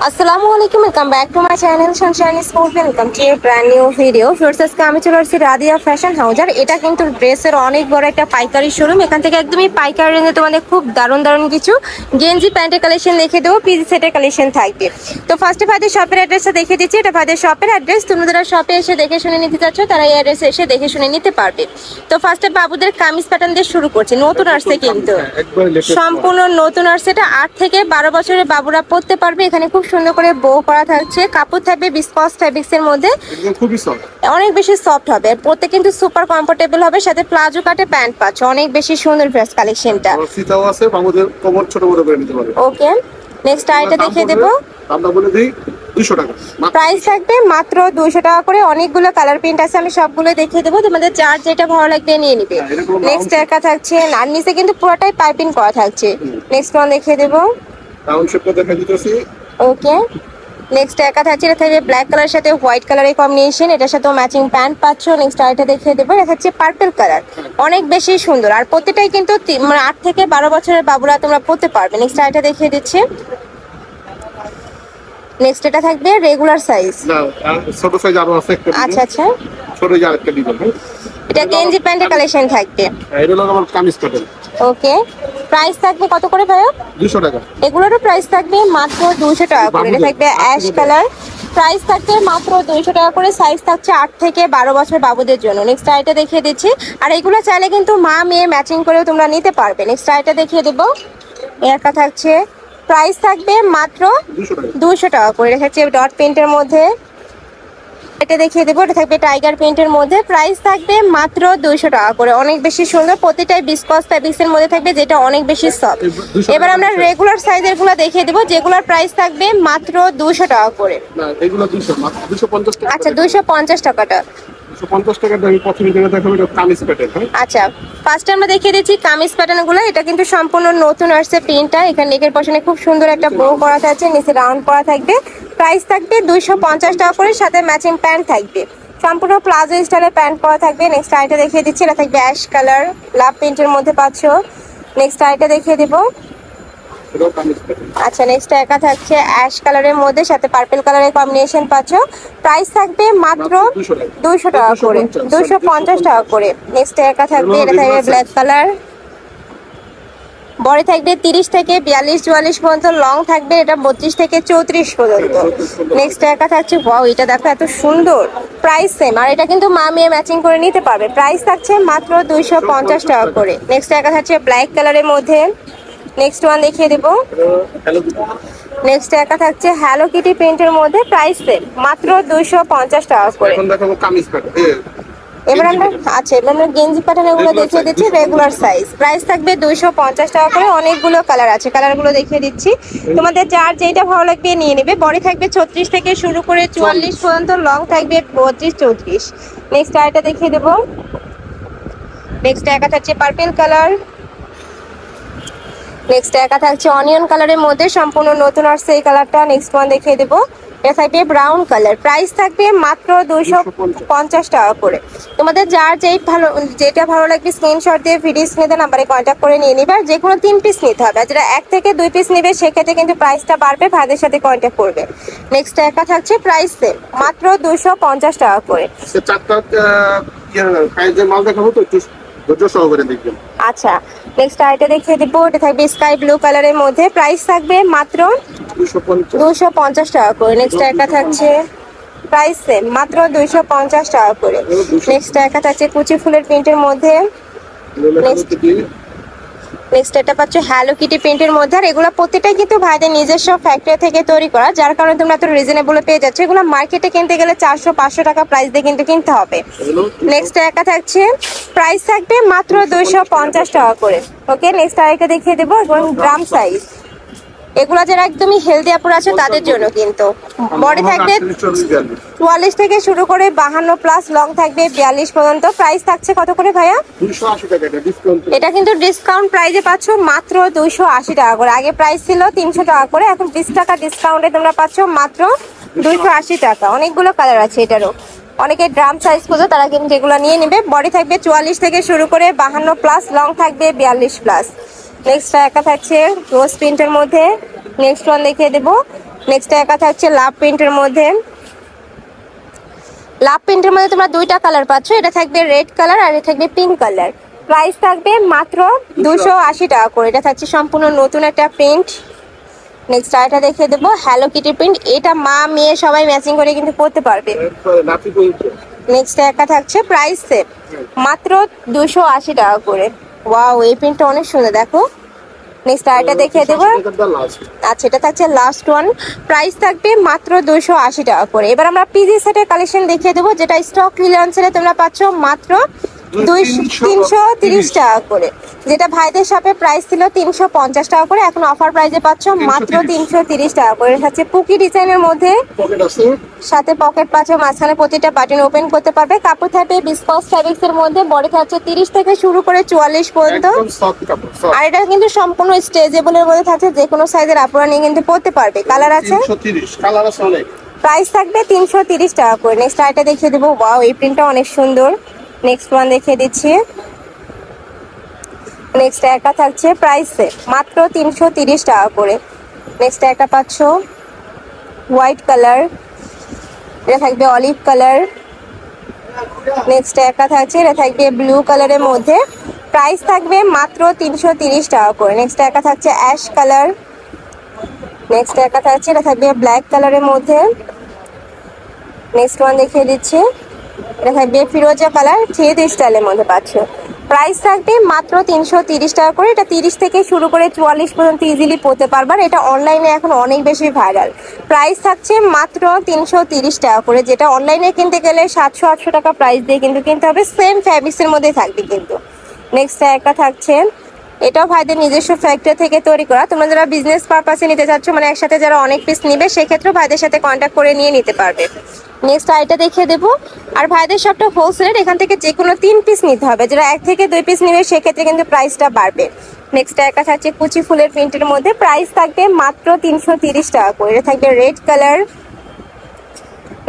আসসালামু আলাইকুম, welcome back to my channel sunshine sport. Welcome to a brand new video. ফিরস আজকে আমি চলে আসছি রাদিয়া ফ্যাশন হাউস। আর এটা কিন্তু ড্রেসের অনেক বড় একটা পাইকারি শোরুম। এখান থেকে একদমই পাইকারি রেঞ্জে তোমাদের খুব দারুণ দারুণ কিছু গেঞ্জি প্যান্টের কালেকশন দেখে দেবো, পিস সেটের কালেকশন থাকবে। তো ফার্স্টে ভাইদের শপের অ্যাড্রেসটা দেখে দিচ্ছি। এটা ভাইদের শপের অ্যাড্রেস। তোমরা যারা শপে এসে দেখে শুনে নিতে চাচ্ছ তারা এই অ্যাড্রেসে এসে দেখে শুনে নিতে পারবে। তো ফার্স্টে বাবুদের কামিজ প্যাটার্ন দিয়ে শুরু করছি। নতুন আসছে কিন্তু সম্পূর্ণ নতুন আসছে। এটা 8 থেকে 12 বছরের বাবুরা পরতে পারবে। এখানে খুব সুন্দর করে বো করা থাকছে। কাপড় থাকবে বিসকস ফ্যাব্রিক্স এর মধ্যে, খুবই সফট, অনেক বেশি সফট হবে। পরতে কিন্তু সুপার কমফোর্টেবল হবে। সাথে প্লাজো কাটে প্যান্ট পাচ্ছ। অনেক বেশি সুন্দর ড্রেস কালেকশনটা। সিতাও আছে, বাবুদের কোমর ছোট বড় করে নিতে পারবে। ওকে, নেক্সট আইটা দেখিয়ে দেব। আমরা বলে দিই 200 টাকা প্রাইস থাকবে মাত্র 200 টাকা করে। অনেকগুলো কালার প্রিন্ট আছে, আমি সবগুলো দেখিয়ে দেবো। তোমাদের যার যেটা ভালো লাগবে নিয়ে নিবে। নেক্সট একা থাকছে, আর নিচে কিন্তু পুরোটাই পাইপিং করা থাকছে। নেক্সট ওয়ান দেখিয়ে দেবো। রাউন্ড শেপটা দেখা দিতেছি। ওকে, নেক্সট একা থাকছে, এটা থাকবে ব্ল্যাক কালার সাথে হোয়াইট কালারের কম্বিনেশন। এটার সাথেও ম্যাচিং প্যান্ট পাচ্ছ। নেক্সট আইটা দেখিয়ে দেবো। এটা হচ্ছে পার্পল কালার, অনেক বেশি সুন্দর। আর প্রত্যেকটাই কিন্তু 8 থেকে 12 বছরের বাবুরা তোমরা পরতে পারবে। নেক্সট আইটা দেখিয়ে দিচ্ছি। নেক্সট এটা থাকবে রেগুলার সাইজ। না, ছোট সাইজ আরো আছে একটা। আচ্ছা আচ্ছা, ছোট যে আরেকটা দিবেন। এটা গেঞ্জি প্যান্টের কালেকশন থাকবে। এটা হলো আমার কামিজ প্যাটার্ন। ওকে, প্রাইস থাকবে কত করে ভাইয়া? 200 টাকা। এগুলোরও প্রাইস থাকবে মাত্র 200 টাকা করে। এটা থাকবে অ্যাশ কালার, প্রাইস থাকবে মাত্র 200 টাকা করে। সাইজ থাকছে 8 থেকে 12 বছর বাবুদের জন্য। নেক্সট আইটা দেখিয়ে দিচ্ছি। আর এগুলো চাইলে কিন্তু মা মেয়ে ম্যাচিং করেও তোমরা নিতে পারবে। নেক্সট আইটা দেখিয়ে দেবো। একটা থাকছে, প্রাইস থাকবে মাত্র 200 টাকা করে। এটা হচ্ছে ডট প্রিন্টের মধ্যে। এটা দেখিয়ে দেবো। এটা থাকবে টাইগার প্রিন্টের মধ্যে। প্রাইস থাকবে মাত্র 200 টাকা করে। অনেক বেশি সুন্দর, প্রতিটাই বিসকস ফ্যাব্রিক্স এর মধ্যে থাকবে, যেটা অনেক বেশি সফট। এবার আমরা রেগুলার সাইজের গুলো দেখিয়ে দেবো, যেগুলোর প্রাইস থাকবে মাত্র 200 টাকা করে। না, এগুলো 200 মাত্র 250 টাকা। আচ্ছা, 250 টাকাটা। 250 টাকা দামে প্রথমে যেটা দেখাবো এটা কামিজ প্যাটার্ন। আচ্ছা, ফার্স্টে আমরা দেখিয়ে দিচ্ছি কামিজ প্যাটার্ন গুলো। এটা কিন্তু সম্পূর্ণ নতুন আসছে প্রিন্টটা। এখানে নেকের পশনে খুব সুন্দর একটা বো করা থাকছে, নিচে রাউন্ড করা থাকবে। প্রাইস থাকবে 250 টাকা করে, সাথে ম্যাচিং প্যান্ট থাকবে। সম্পূর্ণ প্লাজো স্টাইলে প্যান্ট করা থাকবে। নেক্সট আইটা দেখিয়ে দিচ্ছি। এটা থাকবে অ্যাশ কালার, লাভ প্রিন্টের মধ্যে পাচ্ছ। নেক্সট আইটা দেখিয়ে দেবো। আচ্ছা, নেক্সট একা থাকছে অ্যাশ কালারের মধ্যে, সাথে পার্পল কালারের কম্বিনেশন পাচ্ছ। প্রাইস থাকবে মাত্র 200 টাকা করে, 250 টাকা করে। নেক্সট একা থাকবে, এটা থাকবে ব্ল্যাক কালার, বড় থাকবে 30 থেকে 42-44 পর্যন্ত, লং থাকবে এটা 32 থেকে 34 পর্যন্ত। নেক্সট একা থাকছে, ওয়াও, এটা দেখো এত সুন্দর। প্রাইস সেম, আর এটা কিন্তু মা মেয়ে ম্যাচিং করে নিতে পারবে। প্রাইস থাকছে মাত্র 250 টাকা করে। নেক্সট একা থাকছে ব্ল্যাক কালারের মধ্যে। নেক্সট ওয়ান দেখিয়ে দেবো। নেক্সট একা থাকছে হ্যালো কিটি প্রিন্টের মধ্যে। প্রাইস সেম, মাত্র 250 টাকা করে। এখন দেখাবো কামিজ প্যাটার্ন। এবার আমরা গেঞ্জি প্যাটার্ন এগুলো দেখিয়ে দিচ্ছি রেগুলার সাইজ। প্রাইস থাকবে 250 টাকা করে। অনেকগুলো কালার আছে, কালারগুলো দেখিয়ে দিচ্ছি। তোমাদের যার যেটা ভালো লাগবে নিয়ে নেবে। বডি থাকবে 36 থেকে শুরু করে 44 পর্যন্ত, লং থাকবে 32-34। নেক্সট আইটা দেখিয়ে দেবো। নেক্সট একা থাকছে পার্পল কালার। নেক্সট একা থাকছে অনিয়ন কালারের মধ্যে, সম্পূর্ণ নতুন আসছে এই কালারটা। নেক্সট ওয়ান দেখিয়ে দেবো। এটা থাকবে ব্রাউন কালার। প্রাইস থাকবে মাত্র 250 টাকা করে। তোমাদের যার যেটা ভালো লাগবে স্ক্রিনশট দিয়ে ভিডিও স্ক্রিনে নাম্বারে কন্ট্যাক্ট করে নিয়ে নিবে। আর যে কোনো 3 পিস নিতে হবে। আর যারা 1 থেকে 2 পিস নেবে সেক্ষেত্রে কিন্তু প্রাইসটা বাড়বে, ভাইদের সাথে কন্ট্যাক্ট করবে। নেক্সট একা থাকছে প্রাইস সেম, মাত্র 250 টাকা করে। চারটা প্রাইজের মাল দেখাবো তো, একটু ধৈর্য সহকারে দেখবেন। আচ্ছা, নেক্সট আইটা দেখিয়ে দেবো। এটা থাকবে স্কাই ব্লু কালারের মধ্যে। প্রাইস থাকবে মাত্র 250 টাকা করে। নেক্সট একা থাকছে প্রাইস সেম, মাত্র 250 টাকা করে। নেক্সট একা থাকছে কুচি ফুলের প্রিন্টের মধ্যে। নেক্সট এটা পাচ্ছ হ্যালো কিটি প্রিন্টের মধ্যে। আর এগুলো প্রত্যেকটাই কিন্তু ভাইদের নিজস্ব ফ্যাক্টরি থেকে তৈরি করা, যার কারণে তোমরা তো রিজনেবলে পেয়ে যাচ্ছ। এগুলো মার্কেটে কিনতে গেলে 400-500 টাকা প্রাইস দিয়ে কিন্তু কিনতে হবে। নেক্সট একা থাকছে, প্রাইস থাকবে মাত্র 250 টাকা করে। ওকে, নেক্সট আরেকটা দেখিয়ে দেবো, এবং গ্রাম সাইজ। এগুলো যারা একদমই হেলদি আপুর আছে তাদের জন্য কিন্তু। বডি থাকবে 44 থেকে শুরু করে 52 প্লাস, লং থাকবে 42 পর্যন্ত। প্রাইস থাকছে কত করে ভাইয়া? 280 টাকা। এটা কিন্তু ডিসকাউন্ট প্রাইসে পাচ্ছ মাত্র 280 টাকা করে। আগে প্রাইস ছিল 300 টাকা করে, এখন 20 টাকা ডিসকাউন্টে তোমরা পাচ্ছ মাত্র 280 টাকা। অনেকগুলো কালার আছে এটারও। অনেকে ড্রাম সাইজ খুঁজো, তারা কিন্তু এগুলো নিয়ে নেবে। বডি থাকবে 44 থেকে শুরু করে 52 প্লাস, লং থাকবে 42 প্লাস। নেক্সট একা থাকছে রোজ প্রিন্টের মধ্যে। নেক্সট ওয়ান দেখিয়ে দেবো। নেক্সট একা থাকছে লাভ প্রিন্টের মধ্যে। লাভ প্রিন্টের মধ্যে তোমরা দুইটা কালার পাচ্ছ, এটা থাকবে রেড কালার আর এটা থাকবে পিঙ্ক কালার। প্রাইস থাকবে মাত্র 280 টাকা করে। এটা থাকছে সম্পূর্ণ নতুন একটা প্রিন্ট। নেক্সট আরেকটা দেখিয়ে দেবো হ্যালো কিটি প্রিন্ট, এটা মা মেয়ে সবাই ম্যাচিং করে কিন্তু পরতে পারবে। নাতি কইছে নেক্সট একা থাকছে প্রাইস সেম মাত্র 280 টাকা করে। ওয়াও, এই প্রিন্টটা অনেক সুন্দর, দেখো। নেক্সট আরেকটা দেখিয়ে দেবো। আচ্ছা, এটা থাকছে লাস্ট ওয়ান, প্রাইস থাকবে মাত্র 280 টাকা করে। এবার আমরা পিজি সেটের কালেকশন দেখিয়ে দেবো, যেটা স্টক রিলায়েন্সে তোমরা পাচ্ছ মাত্র 330 টাকা করে। যেটা ভাইদের শপে প্রাইস ছিল 350 টাকা করে, এখন অফার প্রাইসে পাচ্ছ মাত্র 330 টাকা করে। এটা হচ্ছে পুকি ডিজাইনের মধ্যে, পকেট আছে, সাথে পকেট পাচ্ছ, মাঝখানে প্রতিটা বাটন ওপেন করতে পারবে। কাপড় থাকবে বিসকস ফ্যাব্রিক্স এর মধ্যে, বডি থাকছে 30 থেকে শুরু করে 44 পর্যন্ত। একদম সফট কাপড়, সফট। আর এটা কিন্তু সম্পূর্ণ স্ট্রেচেবলের মধ্যে থাকছে, যে কোনো সাইজের আপুরা নিয়ে কিন্তু পরতে পারবে। কালার আছে 330, কালার আছে অনেক। প্রাইস থাকবে 330 টাকা করে। নেক্সট আইটা দেখিয়ে দেবো। ওয়াও, এই প্রিন্টটা অনেক সুন্দর। নেক্সট ওয়ান দেখিয়ে দিচ্ছি। নেক্সট একা থাকছে প্রাইসে মাত্র 330 টাকা করে। নেক্সট একটা পাচ্ছ হোয়াইট কালার, এটা থাকবে অলিভ কালার। নেক্সট একা থাকছে, এটা থাকবে ব্লু কালারের মধ্যে, প্রাইস থাকবে মাত্র 330 টাকা করে। নেক্সট একা থাকছে অ্যাশ কালার। নেক্সট একা থাকছে, এটা থাকবে ব্ল্যাক কালারের মধ্যে। নেক্সট ওয়ান দেখিয়ে দিচ্ছি, এটা থাকবে ফিরোজা কালার, থ্রেড স্টাইলের মধ্যে পাচ্ছ। প্রাইস থাকবে মাত্র 330 টাকা করে। এটা 30 থেকে শুরু করে 44 পর্যন্ত ইজিলি পরতে পারবার। এটা অনলাইনে এখন অনেক বেশি ভাইরাল। প্রাইস থাকছে মাত্র 330 টাকা করে, যেটা অনলাইনে কিনতে গেলে 700-800 টাকা প্রাইস দিয়ে কিন্তু কিনতে হবে। সেম ফ্যাব্রিক্সের মধ্যে থাকবে কিন্তু। নেক্সট একটা থাকছে, এটাও ভাইদের নিজস্ব ফ্যাক্টরি থেকে তৈরি করা। তোমরা যারা বিজনেস পারপাসে নিতে চাচ্ছ, মানে একসাথে যারা অনেক পিস নিবে, সেক্ষেত্রেও ভাইদের সাথে কন্ট্যাক্ট করে নিয়ে নিতে পারবে। নেক্সট আইটা দেখিয়ে দেবো। আর ভাইদের সবটা হোলসেলের, এখান থেকে যে কোনো 3 পিস নিতে হবে। যারা 1 থেকে 2 পিস নিবে, সেক্ষেত্রে কিন্তু প্রাইসটা বাড়বে। নেক্সট একটা থাকছে কুচি ফুলের প্রিন্টের মধ্যে, প্রাইস থাকবে মাত্র 330 টাকা করে। এটা থাকবে রেড কালার।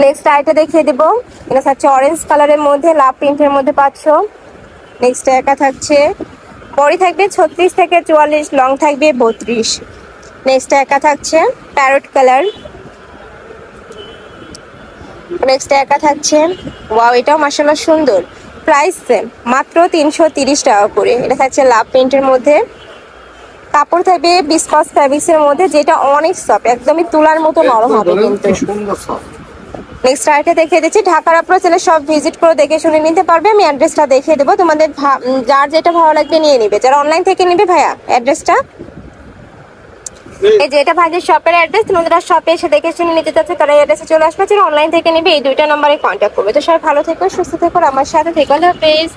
নেক্সট আইটা দেখিয়ে দেবো, এটা থাকছে অরেঞ্জ কালারের মধ্যে, লাভ প্রিন্টের মধ্যে পাচ্ছ। নেক্সট একা থাকছে, বডি থাকবে 36 থেকে 44, লং থাকবে 32। নেক্সট একা থাকছে প্যারট কালার। নেক্সট একা থাকছে, ওয়াও, এটাও মাশাআল্লাহ সুন্দর। প্রাইস সেম মাত্র 330 টাকা করে। এটা থাকছে লাভ প্রিন্টের মধ্যে, কাপড় থাকবে বিসকস ফ্যাব্রিক্সের মধ্যে, যেটা অনেক সফট, একদমই তুলার মতো নরম হবে কিন্তু। সুন্দর সফট। নেক্সট আইটা দেখিয়ে দিচ্ছি। ঢাকার আপনারা চলে সব ভিজিট করে দেখে শুনে নিতে পারবে। আমি অ্যাড্রেসটা দেখিয়ে দেবো, তোমাদের যার যেটা ভালো লাগবে নিয়ে নিবে। যারা অনলাইন থেকে নিবে, ভাইয়া অ্যাড্রেসটা এই যে, এটা ভাইদের শপের অ্যাড্রেস। তোমাদের শপে এসে দেখে শুনে নিতে চাচ্ছে, তারা অ্যাড্রেসে চলে আসবে। যারা অনলাইন থেকে নিবে, এই 2টা নম্বরে কন্ট্যাক্ট করবে। তো সবাই ভালো থেকো, সুস্থ থেকো, আমার সাথে থেকো। আল্লাহ হাফেজ।